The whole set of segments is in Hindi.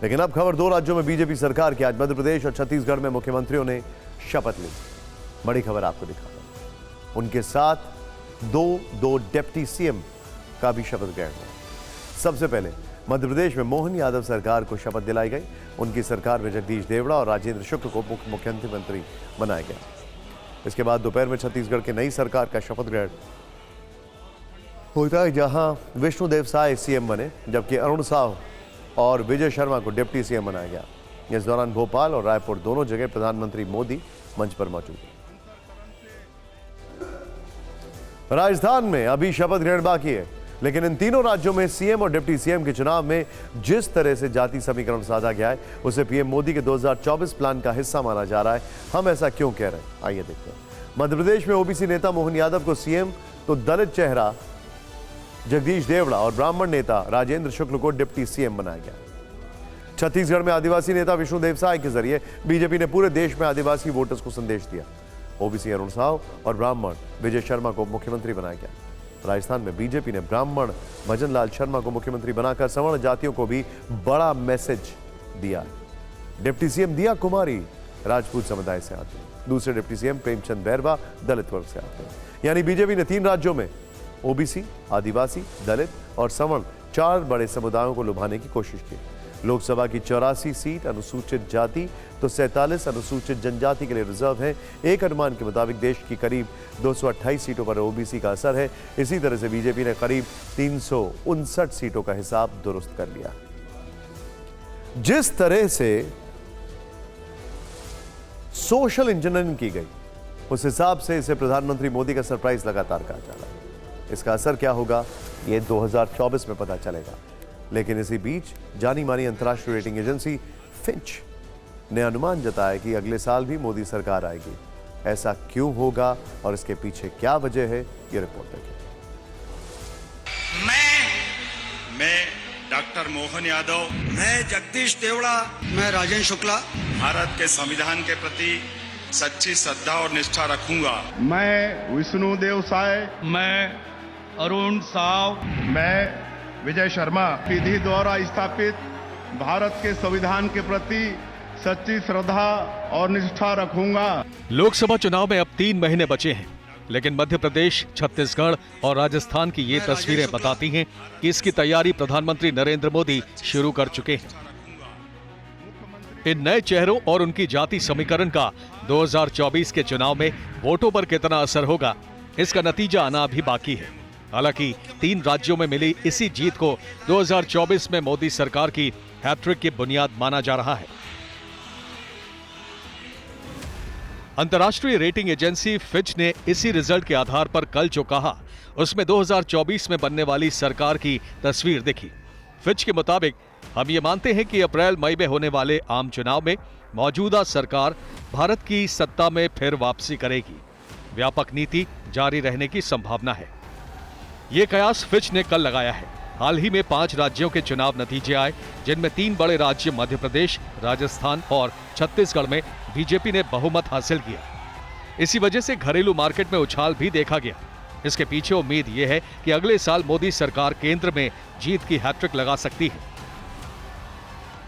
लेकिन अब खबर 2 राज्यों में बीजेपी सरकार की। आज मध्य प्रदेश और छत्तीसगढ़ में मुख्यमंत्रियों ने शपथ ली। बड़ी खबर आपको दिखाता हूं। उनके साथ दो डिप्टी सीएम का भी शपथ ग्रहण हुआ। सबसे पहले मध्य प्रदेश में मोहन यादव सरकार को शपथ दिलाई गई। उनकी सरकार में जगदीश देवड़ा और राजेंद्र शुक्ल को मुख्यमंत्री बनाया गया। इसके बाद दोपहर में छत्तीसगढ़ की नई सरकार का शपथ ग्रहण होता है, जहां विष्णुदेव साय सीएम बने, जबकि अरुण साव और विजय शर्मा को डिप्टी सीएम बनाया गया। इस दौरान भोपाल और रायपुर दोनों जगह प्रधानमंत्री मोदी मंच पर मौजूद हैं। राजस्थान में अभी शपथ ग्रहण बाकी है, लेकिन इन तीनों राज्यों में सीएम और डिप्टी सीएम के चुनाव में जिस तरह से जाति समीकरण साधा गया है, उसे पीएम मोदी के 2024 प्लान का हिस्सा माना जा रहा है। हम ऐसा क्यों कह रहे हैं, आइए देखते हैं। मध्य प्रदेश में ओबीसी नेता मोहन यादव को सीएम, तो दलित चेहरा जगदीश देवड़ा और ब्राह्मण नेता राजेंद्र शुक्ल को डिप्टी सीएम बनाया गया। छत्तीसगढ़ में आदिवासी नेता विष्णुदेव साय के जरिए बीजेपी ने पूरे देश में आदिवासी वोटर्स को संदेश दिया। ओबीसी अरुण साव और ब्राह्मण विजय शर्मा को मुख्यमंत्री बनाया गया। राजस्थान में बीजेपी ने ब्राह्मण भजन लाल शर्मा को मुख्यमंत्री बनाकर सवर्ण जातियों को भी बड़ा मैसेज दिया। डिप्टी सीएम दिया कुमारी राजपूत समुदाय से आते हैं, दूसरे डिप्टी सीएम प्रेमचंद बैरवा दलित वर्ग से आते हैं। यानी बीजेपी ने 3 राज्यों में ओबीसी, आदिवासी, दलित और सवर्ण 4 बड़े समुदायों को लुभाने की कोशिश की। लोकसभा की 84 सीट अनुसूचित जाति तो 47 अनुसूचित जनजाति के लिए रिजर्व है। एक अनुमान के मुताबिक देश की करीब 228 सीटों पर ओबीसी का असर है। इसी तरह से बीजेपी ने करीब 359 सीटों का हिसाब दुरुस्त कर लिया। जिस तरह से सोशल इंजीनियरिंग की गई, उस हिसाब से इसे प्रधानमंत्री मोदी का सरप्राइज लगातार कहा जा रहा है। इसका असर क्या होगा, ये 2024 में पता चलेगा। लेकिन इसी बीच जानी मानी अंतर्राष्ट्रीय रेटिंग एजेंसी फिंच ने अनुमान जताया कि अगले साल भी मोदी सरकार आएगी। ऐसा क्यों होगा और इसके पीछे क्या वजह है, ये रिपोर्ट देखिए। मैं डॉक्टर मोहन यादव, मैं जगदीश देवड़ा, मैं राजेंद्र शुक्ला भारत के संविधान के प्रति सच्ची श्रद्धा और निष्ठा रखूंगा। मैं विष्णुदेव साय, मैं अरुण साव, मैं विजय शर्मा विधि द्वारा स्थापित भारत के संविधान के प्रति सच्ची श्रद्धा और निष्ठा रखूंगा। लोकसभा चुनाव में अब 3 महीने बचे हैं, लेकिन मध्य प्रदेश, छत्तीसगढ़ और राजस्थान की ये तस्वीरें बताती हैं कि इसकी तैयारी प्रधानमंत्री नरेंद्र मोदी शुरू कर चुके हैं। इन नए चेहरों और उनकी जाति समीकरण का 2024 के चुनाव में वोटों पर कितना असर होगा, इसका नतीजा आना अभी बाकी है। हालांकि 3 राज्यों में मिली इसी जीत को 2024 में मोदी सरकार की हैट्रिक की बुनियाद माना जा रहा है। अंतर्राष्ट्रीय रेटिंग एजेंसी फिच ने इसी रिजल्ट के आधार पर कल जो कहा, उसमें 2024 में बनने वाली सरकार की तस्वीर दिखी। फिच के मुताबिक हम ये मानते हैं कि अप्रैल मई में होने वाले आम चुनाव में मौजूदा सरकार भारत की सत्ता में फिर वापसी करेगी। व्यापक नीति जारी रहने की संभावना है। ये कयास फिच ने कल लगाया है। हाल ही में 5 राज्यों के चुनाव नतीजे आए, जिनमें 3 बड़े राज्य मध्य प्रदेश, राजस्थान और छत्तीसगढ़ में बीजेपी ने बहुमत हासिल किया। इसी वजह से घरेलू मार्केट में उछाल भी देखा गया। इसके पीछे उम्मीद यह है कि अगले साल मोदी सरकार केंद्र में जीत की हैट्रिक लगा सकती है।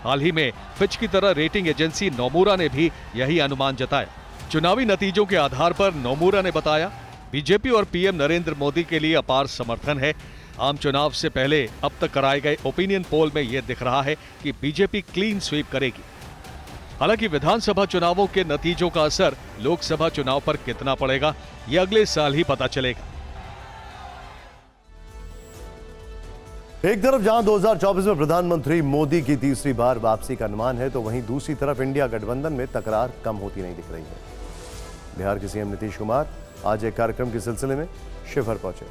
हाल ही में फिच की तरह रेटिंग एजेंसी नोमुरा ने भी यही अनुमान जताया। चुनावी नतीजों के आधार पर नोमुरा ने बताया, बीजेपी और पीएम नरेंद्र मोदी के लिए अपार समर्थन है। आम चुनाव से पहले अब तक कराए गए ओपिनियन पोल में यह दिख रहा है कि बीजेपी क्लीन स्वीप करेगी। हालांकि विधानसभा चुनावों के नतीजों का असर लोकसभा चुनाव पर कितना पड़ेगा, यह अगले साल ही पता चलेगा। एक तरफ जहां 2024 में प्रधानमंत्री मोदी की तीसरी बार वापसी का अनुमान है, तो वहीं दूसरी तरफ इंडिया गठबंधन में तकरार कम होती नहीं दिख रही है। बिहार के सीएम नीतीश कुमार आज एक कार्यक्रम के सिलसिले में शिवहर पहुंचे।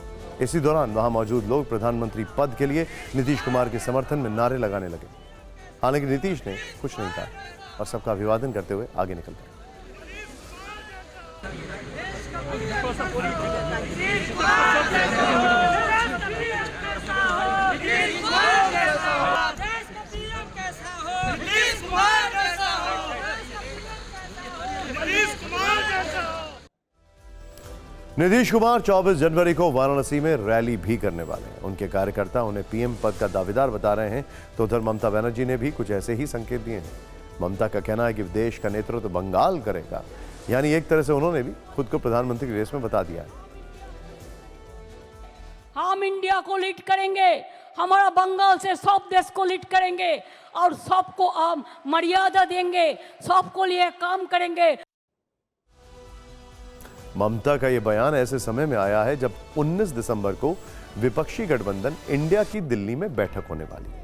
इसी दौरान वहां मौजूद लोग प्रधानमंत्री पद के लिए नीतीश कुमार के समर्थन में नारे लगाने लगे। हालांकि नीतीश ने कुछ नहीं कहा और सबका अभिवादन करते हुए आगे निकल गए। नीतीश कुमार 24 जनवरी को वाराणसी में रैली भी करने वाले हैं। उनके कार्यकर्ता उन्हें पीएम पद का दावेदार बता रहे हैं, तो उधर ममता बनर्जी ने भी कुछ ऐसे ही संकेत दिए हैं। ममता का कहना है कि देश का नेतृत्व तो बंगाल करेगा, यानी एक तरह से उन्होंने भी खुद को प्रधानमंत्री की रेस में बता दिया है। हम इंडिया को लीड करेंगे, हमारा बंगाल से सब देश को लीड करेंगे और सबको हम मर्यादा देंगे, सबको लिए काम करेंगे। ममता का यह बयान ऐसे समय में आया है जब 19 दिसंबर को विपक्षी गठबंधन इंडिया की दिल्ली में बैठक होने वाली है।